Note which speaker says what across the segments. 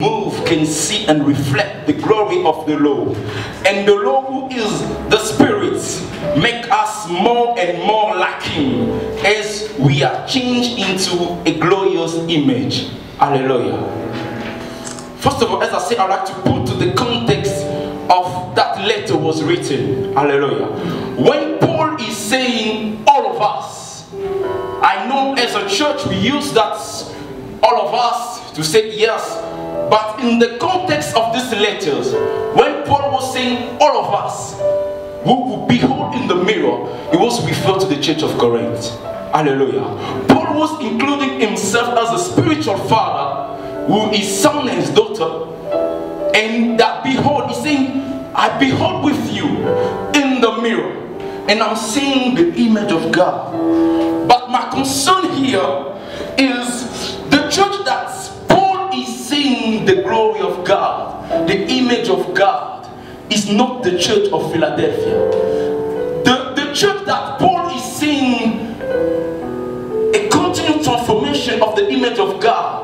Speaker 1: move can see and reflect the glory of the Lord. And the Lord, who is the Spirit, make us more and more like Him as we are changed into a glorious image. Hallelujah. First of all, as I say, I'd like to put to the context of that letter was written. Hallelujah. When Paul is saying all of us, I know as a church we use that all of us to say yes, but in the context of these letters, when Paul was saying all of us who will behold in the mirror, he was referred to the church of Corinth. Hallelujah. Paul was including himself as a spiritual father who is son and his daughter, and that behold, he's saying, I behold with you in the mirror, and I'm seeing the image of God. But my concern here is the church that Paul is seeing the glory of God, the image of God, is not the church of Philadelphia. The church that Paul is seeing a continued transformation of the image of God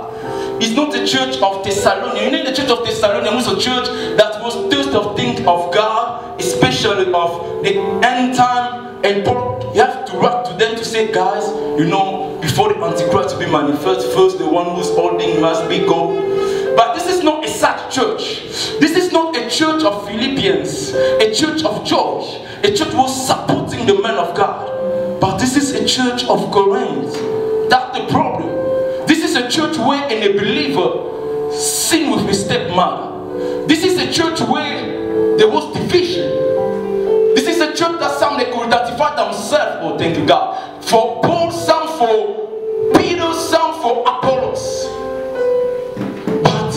Speaker 1: is not the church of Thessalonica. You know, the church of Thessalonica was a church that was thirsty of things of God, especially of the end time. And Paul, you have to write to them to say, guys, you know, before the Antichrist to be manifest, first the one who's holding must be God. But this is not a sad church. This is not a church of Philippians, a church of joy, a church who was supporting the man of God. But this is a church of Corinth. That's the problem. This is a church where a believer sin with his stepmother. This is a church where there was division. This is a church that some they could identify themselves. Oh, thank you, God. For Paul, some for Peter, some for Apollos. But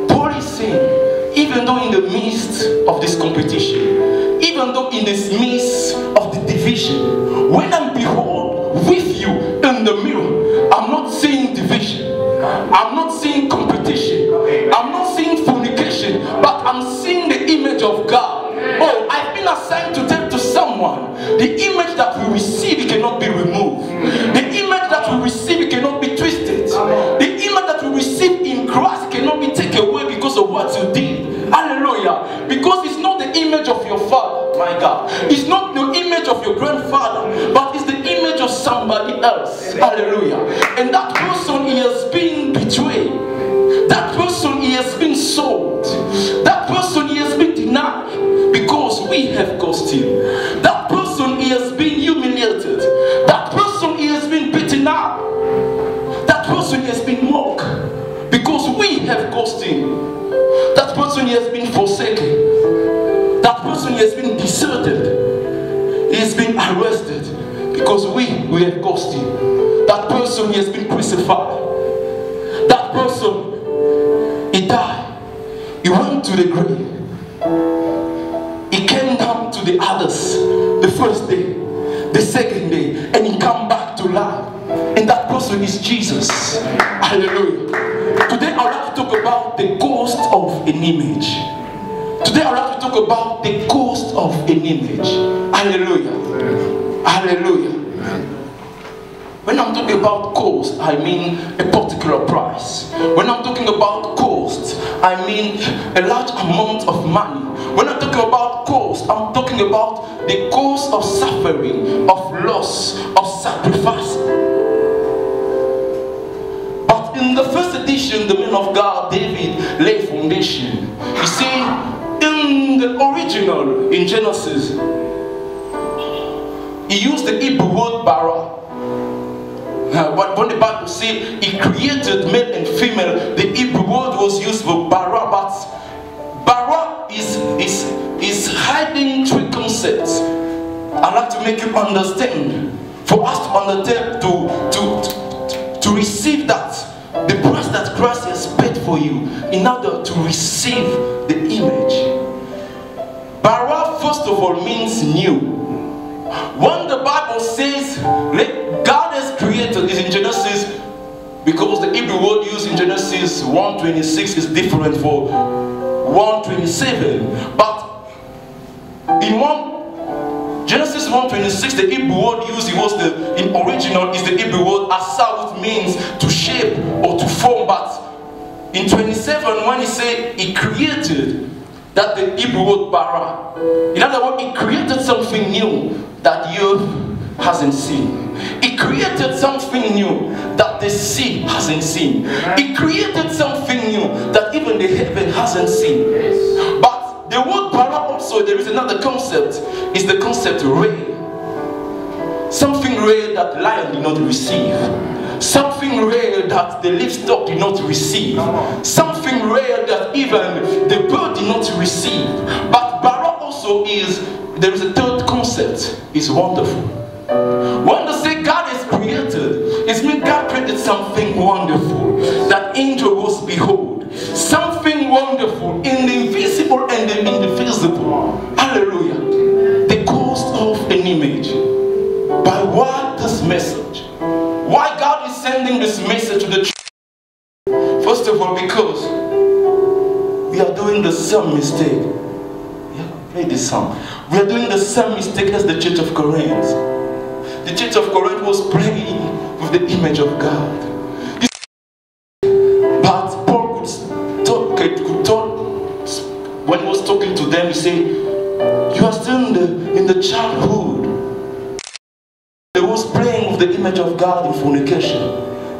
Speaker 1: Paul is saying, even though in the midst of this competition, even though in the midst of the division, when I behold with you in the mirror, I'm not seeing division, I'm not seeing competition, I'm not seeing fornication, but I'm seeing the image of God. Oh, I've been assigned to tell to someone, the image that we receive, it cannot be removed. The image that we receive, it cannot be twisted. The image that we receive in Christ cannot be taken away because of what you did. Hallelujah. Because it's not the image of your father, my God. It's not the image of your grandfather, but it's the image of somebody else. Hallelujah. And that person, he has been betrayed. That person, he has been sold. That person, he has been denied because we have cost him. That person, he has been humiliated. That person, he has been beaten up. That person, he has been mocked because we have cost him. That person, he has been forsaken. That person, he has been deserted. He has been arrested because we have cost him. That person, he has been crucified. That person, he died. He went to the grave. He came down to the others the first day, the second day, and he came back to life. And that person is Jesus. Hallelujah. Today I would like to talk about the ghost of an image. Today I would like to talk about the ghost of an image. Hallelujah. Hallelujah. When I'm talking about cost, I mean a particular price. When I'm talking about cost, I mean a large amount of money. When I'm talking about cost, I'm talking about the cost of suffering, of loss, of sacrifice. But in the first edition, the man of God, David, laid foundation. You see, in the original, in Genesis, he used the Hebrew word bara. But when the Bible says he created male and female, the Hebrew word was used for bara. But bara is hiding three concepts. I'd like to make you understand, for us to understand, to receive that, the price that Christ has paid for you, in order to receive the image. Bara, first of all, means new. When the Bible says God has created, is in Genesis, because the Hebrew word used in Genesis 1:26 is different for 1:27. But in Genesis 1:26, the Hebrew word used, in original, is the Hebrew word asa, which means to shape or to form. But in 27, when he said he created, that the Hebrew word bara. In other words, he created something new that the earth hasn't seen. He created something new that the sea hasn't seen. He created something new that even the heaven hasn't seen. But the word bara also, there is another concept, is the concept rare. Something rare that lion did not receive. Something rare that the livestock did not receive. Something rare that even the bird did not receive. But bara also is, there is a third concept, is wonderful. When they say God is created, it means God created something wonderful that angel was behold. Something wonderful in the invisible and the indivisible. Hallelujah. The cost of an image. By what this message? Why God is sending this message to the church? First of all, because we are doing the same mistake. Yeah, play this song. We are doing the same mistake as the church of Corinth. The church of Corinth was playing with the image of God. But Paul could talk, when he was talking to them, he said, you are still in the childhood. They was playing with the image of God in fornication.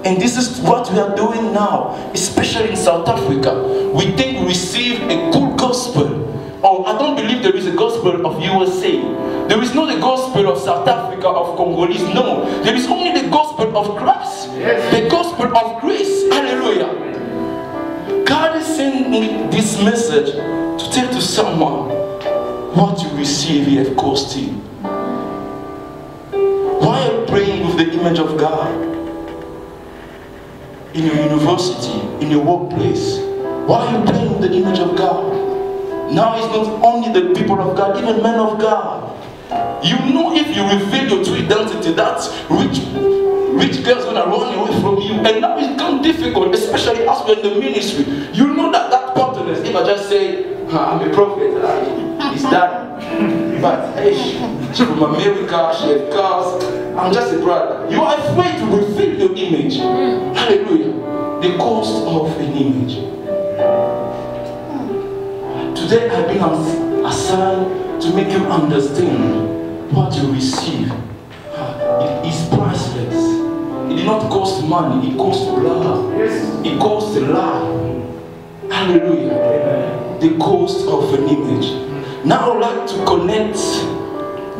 Speaker 1: And this is what we are doing now, especially in South Africa. We think we receive a good gospel. Oh, I don't believe there is a gospel of USA. There is not a gospel of South Africa, of Congolese. No, there is only the gospel of Christ. Yes. The gospel of grace. Hallelujah. God is sending this message to tell to someone what you receive, you have cost him. Why are you praying with the image of God? In your university, in your workplace. Why are you praying with the image of God? Now it's not only the people of God, even men of God. You know, if you reveal your true identity, that's rich girls gonna run away from you. And now it's become difficult, especially as we're in the ministry. You know that partners, if I just say, I'm a prophet, he's done. But hey, she's from America, she has cars, I'm just a brother. You are afraid to reveal your image. Hallelujah. The cost of an image. Today I've been assigned to make you understand what you receive. It is priceless. It did not cost money, it cost blood. It cost life. Hallelujah. The cost of an image. Now I would like to connect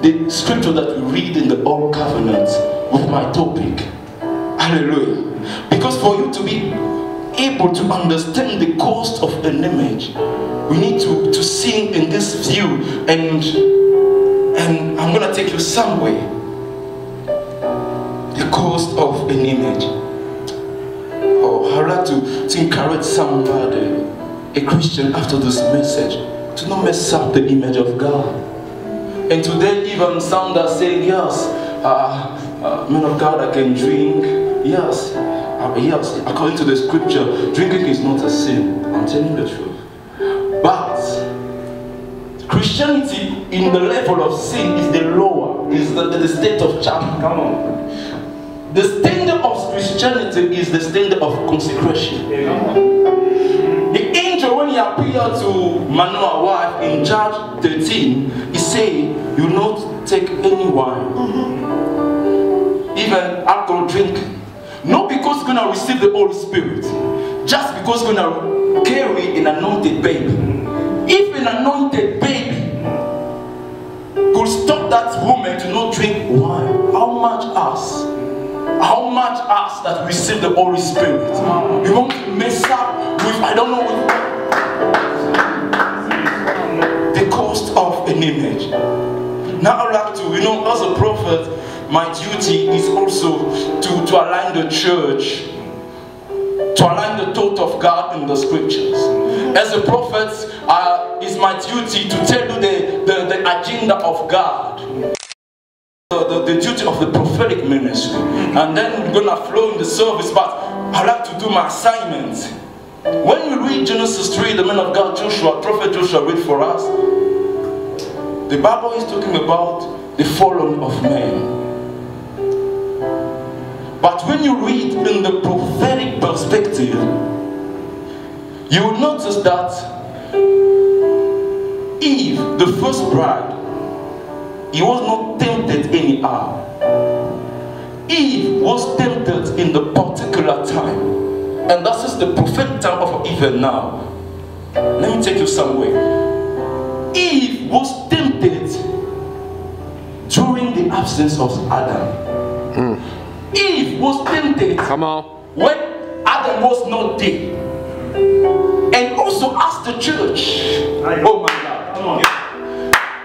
Speaker 1: the scripture that we read in the Old Covenant with my topic. Hallelujah. Because for you to be able to understand the cost of an image, we need to sing in this view, and I'm going to take you somewhere. The cost of an image. Oh, I would like to encourage somebody, a Christian, after this message, to not mess up the image of God. And today even some are saying, yes, man of God, I can drink. Yes, yes, according to the scripture, drinking is not a sin. I'm telling the truth. But Christianity in the level of sin is the lower, is the state of chapter. Come on. The standard of Christianity is the standard of consecration. The angel, when he appeared to Manoah's wife in Judges 13, he said, you will not take any wine, even alcohol drink. Not because you're going to receive the Holy Spirit, just because you're going to carry an anointed baby. If an anointed baby could stop that woman to not drink wine, how much us? How much us that receive the Holy Spirit? You want to mess up with, I don't know, with the cost of an image. Now I'd like to, you know, as a prophet, my duty is also to align the church, to align the thought of God in the scriptures. As a prophet, it's my duty to tell you the agenda of God. The duty of the prophetic ministry. And then we're going to flow in the service, but I like to do my assignment. When we read Genesis 3, the man of God Joshua, Prophet Joshua read for us, the Bible is talking about the fallen of man. But when you read in the prophetic perspective, you will notice that Eve, the first bride, he was not tempted anyhow. Eve was tempted in the particular time, and that is the prophetic time of even now. Let me take you somewhere. Eve was tempted during the absence of Adam. Eve was tempted when Adam was not there. And also as the church, oh my God, come on.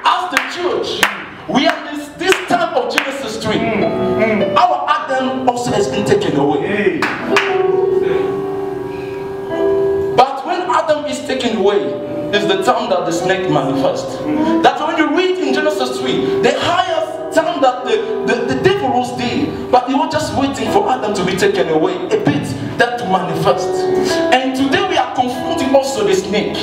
Speaker 1: As the church, we are this time of Genesis 3. Our Adam also has been taken away. But when Adam is taken away, is the time that the snake manifests. That's when you read in Genesis 3, the highest time that the devil was there, but he was just waiting for Adam to be taken away, a bit that to manifest. And today we are confronting also the snake.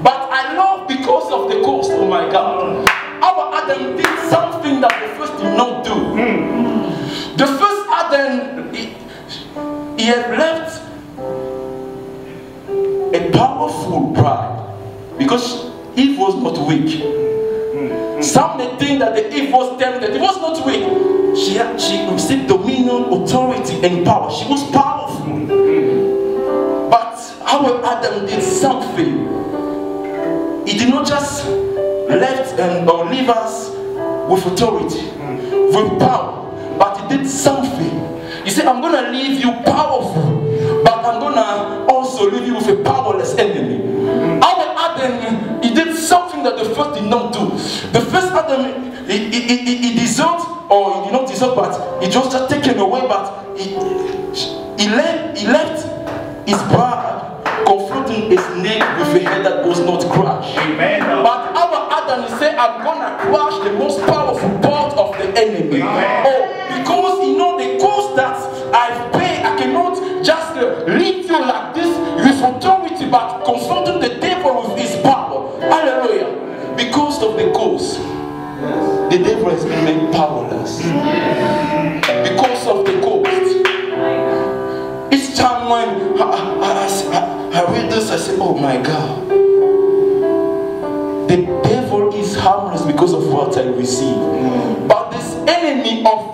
Speaker 1: But I love because of the coast, oh my God. Our Adam did something that the first did not do. The first Adam, he had left a powerful bride. Because Eve was not weak. Some may think that the Eve was tempted. It was not weak. She received dominion, authority, and power. She was powerful. But our Adam did something. He did not just left or leave us with authority, with power, but he did something. He said, I'm going to leave you powerful, but I'm going to also leave you with a powerless enemy. Our Adam, he did something that the first did not do. The first Adam, he deserved, or he did not deserve, but he just taken away, but he left his bride confronting a snake with a head that was not crushed. Amen. But our Adam, he said, I'm going to crush the most powerful part of the enemy. Amen. Oh, because you know the cost that I've paid, I cannot just leave you like this with authority, but confronting the devil with his power. Hallelujah. Because of the cost, the devil has been made powerless. Because of the cost. Each time when I read this, I say, oh my God. The devil is harmless because of what I receive. But this enemy of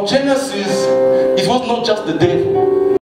Speaker 1: Genesis, it was not just the devil.